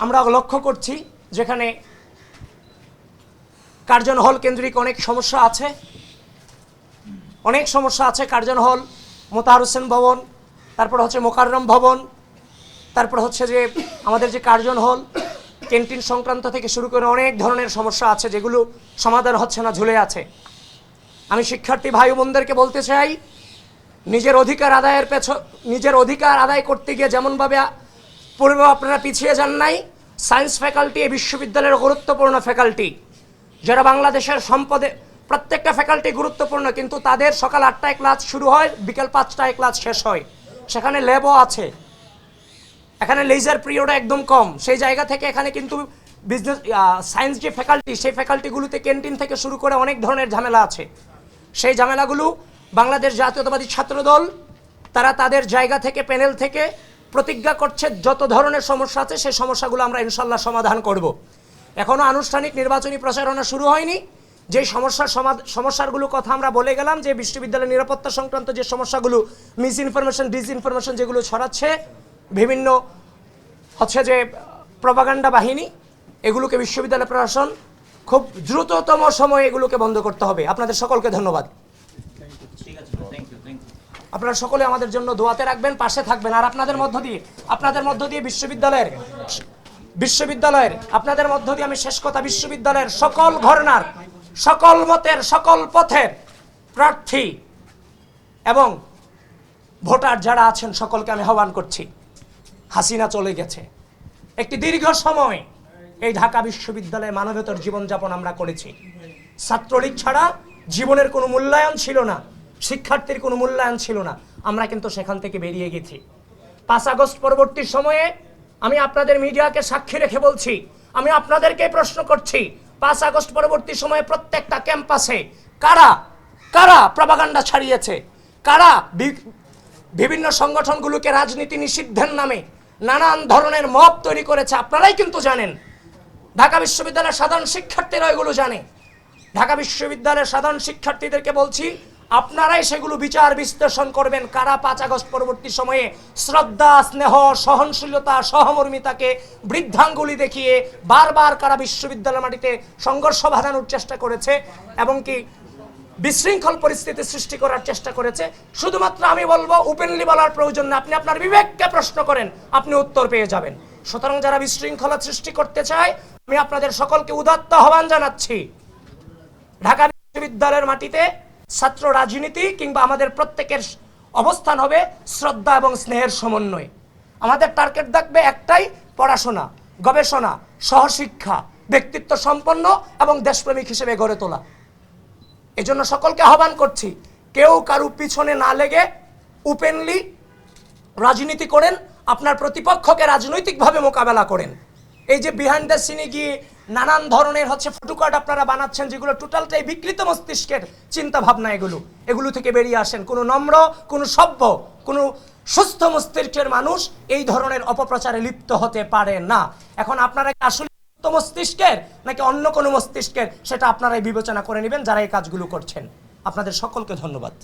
আমরা লক্ষ্য করছি যেখানে কার্জন হল কেন্দ্রিক অনেক সমস্যা আছে, কার্জন হল, মোতাহার হোসেন ভবন, তারপর হচ্ছে মোকাররম ভবন, তারপর হচ্ছে যে আমাদের যে কার্জন হল, ক্যান্টিন সংক্রান্ত থেকে শুরু করে অনেক ধরনের সমস্যা আছে যেগুলো সমাধান হচ্ছে না, ঝুলে আছে। আমি শিক্ষার্থী ভাই বোনদেরকে বলতে চাই, নিজের অধিকার আদায় করতে গিয়ে যেমনভাবে পূর্বে আপনারা পিছিয়ে যান নাই, সায়েন্স ফ্যাকাল্টি এই বিশ্ববিদ্যালয়ের গুরুত্বপূর্ণ ফ্যাকাল্টি, যারা বাংলাদেশের সম্পদে প্রত্যেকটা ফ্যাকাল্টি গুরুত্বপূর্ণ, কিন্তু তাদের সকাল 8টায় ক্লাস শুরু হয়, বিকেল 5টায় ক্লাস শেষ হয়। সেখানে ল্যাবও আছে, এখানে লেজার পিরিয়ড একদম কম। সেই জায়গা থেকে এখানে কিন্তু বিজনেস সায়েন্স যে ফ্যাকাল্টি, সেই ফ্যাকাল্টিগুলোতে ক্যান্টিন থেকে শুরু করে অনেক ধরনের ঝামেলা আছে। সেই ঝামেলাগুলো বাংলাদেশ জাতীয়তাবাদী ছাত্রদল তারা তাদের জায়গা থেকে, প্যানেল থেকে প্রতিজ্ঞা করছে যত ধরনের সমস্যা আছে সেই সমস্যাগুলো আমরা ইনশাল্লাহ সমাধান করব। এখনও আনুষ্ঠানিক নির্বাচনী প্রচারণা শুরু হয়নি। যে সমস্যাগুলো কথা আমরা বলে গেলাম, যে বিশ্ববিদ্যালয়ের নিরাপত্তা সংক্রান্ত যে সমস্যাগুলো, মিস ইনফরমেশন, ডিসইনফরমেশন যেগুলো ছড়াচ্ছে বিভিন্ন হচ্ছে যে প্রপাগান্ডা বাহিনী, এগুলোকে বিশ্ববিদ্যালয় প্রশাসন খুব দ্রুততম সময়ে এগুলোকে বন্ধ করতে হবে। আপনাদের সকলকে ধন্যবাদ। আপনারা সকলে আমাদের জন্য দোয়াতে রাখবেন, পাশে থাকবেন। আর আপনাদের মধ্য দিয়ে বিশ্ববিদ্যালয়ের আপনাদের মধ্য দিয়ে আমি শেষ কথা, বিশ্ববিদ্যালয়ের সকল ঘরানার, সকল মতের, সকল পথের প্রার্থী এবং ভোটার যারা আছেন সকলকে আমি আহ্বান করছি। হাসিনা চলে গেছে, একটি দীর্ঘ সময় এই ঢাকা বিশ্ববিদ্যালয়ে মানবতার জীবনযাপন আমরা করেছি। ছাত্রলীগ ছাড়া জীবনের কোনো মূল্যায়ন ছিল না, শিক্ষার্থীর কোনো মূল্যায়ন ছিল না। আমরা কিন্তু সেখান থেকে বেরিয়ে গেছি। 5 আগস্ট পরবর্তী সময়ে আমি আপনাদের মিডিয়াকে সাক্ষী রেখে বলছি, আমি আপনাদেরকে প্রশ্ন করছি, 5 আগস্ট পরবর্তী সময়ে প্রত্যেকটা ক্যাম্পাসে কারা কারা প্রপাগান্ডা ছড়িয়েছে, কারা বিভিন্ন সংগঠনগুলোকে রাজনীতি নিষিদ্ধের নামে নানান ধরনের মব তৈরি করেছে, আপনারাই কিন্তু জানেন। ঢাকা বিশ্ববিদ্যালয়ের সাধারণ শিক্ষার্থীরা এগুলো জানে। ঢাকা বিশ্ববিদ্যালয়ের সাধারণ শিক্ষার্থীদেরকে বলছি, আপনারাই সেগুলো বিচার বিশ্লেষণ করবেন। কারা 5 আগস্ট পরবর্তী সময়ে শ্রদ্ধা, স্নেহ, সহনশীলতা, সহমর্মিতাকে বৃদ্ধাঙ্গুলি দেখিয়ে বারবার কারা বিশ্ববিদ্যালয়ের মাটিতে সংঘর্ষ বাঁধানোর চেষ্টা করেছে এবং কি বিশৃঙ্খল পরিস্থিতি সৃষ্টি করার চেষ্টা করেছে। শুধুমাত্র আমি বলবো, ওপেনলি বলার প্রয়োজন না, আপনি আপনার বিবেককে প্রশ্ন করেন, আপনি উত্তর পেয়ে যাবেন। সুতরাং যারা বিশৃঙ্খলা সৃষ্টি করতে চায়, আমি আপনাদের সকলকে উদাত্ত আহ্বান জানাচ্ছি, ঢাকা বিশ্ববিদ্যালয়ের মাটিতে ছাত্র রাজনীতি কিংবা আমাদের প্রত্যেকের অবস্থান হবে শ্রদ্ধা এবং স্নেহের সমন্বয়। আমাদের টার্গেট থাকবে একটাই, পড়াশোনা, গবেষণা, সহশিক্ষা, ব্যক্তিত্ব সম্পন্ন এবং দেশপ্রেমিক হিসেবে গড়ে তোলা। এজন্য সকলকে আহ্বান করছি, কেউ কারো পিছনে না লেগে ওপেনলি রাজনীতি করেন, আপনার প্রতিপক্ষকে রাজনৈতিকভাবে মোকাবেলা করেন। এই যে বিহাইন্ড দ্য সিনে গিয়ে নানান ধরনের ফটোকার্ড আপনারা বানাচ্ছেন, যেগুলো টোটালটাই বিকৃত মস্তিষ্কের চিন্তা ভাবনা, এগুলো থেকে বেরিয়ে আসেন। কোনো নম্র, কোনো সভ্য, কোনো সুস্থ মস্তিষ্কের মানুষ এই ধরনের অপপ্রচারে লিপ্ত হতে পারে না। এখন আপনারা আসলে মস্তিষ্কের নাকি অন্য কোনো মস্তিষ্কের, সেটা আপনারাই বিবেচনা করে নেবেন যারা এই কাজগুলো করছেন। আপনাদের সকলকে ধন্যবাদ।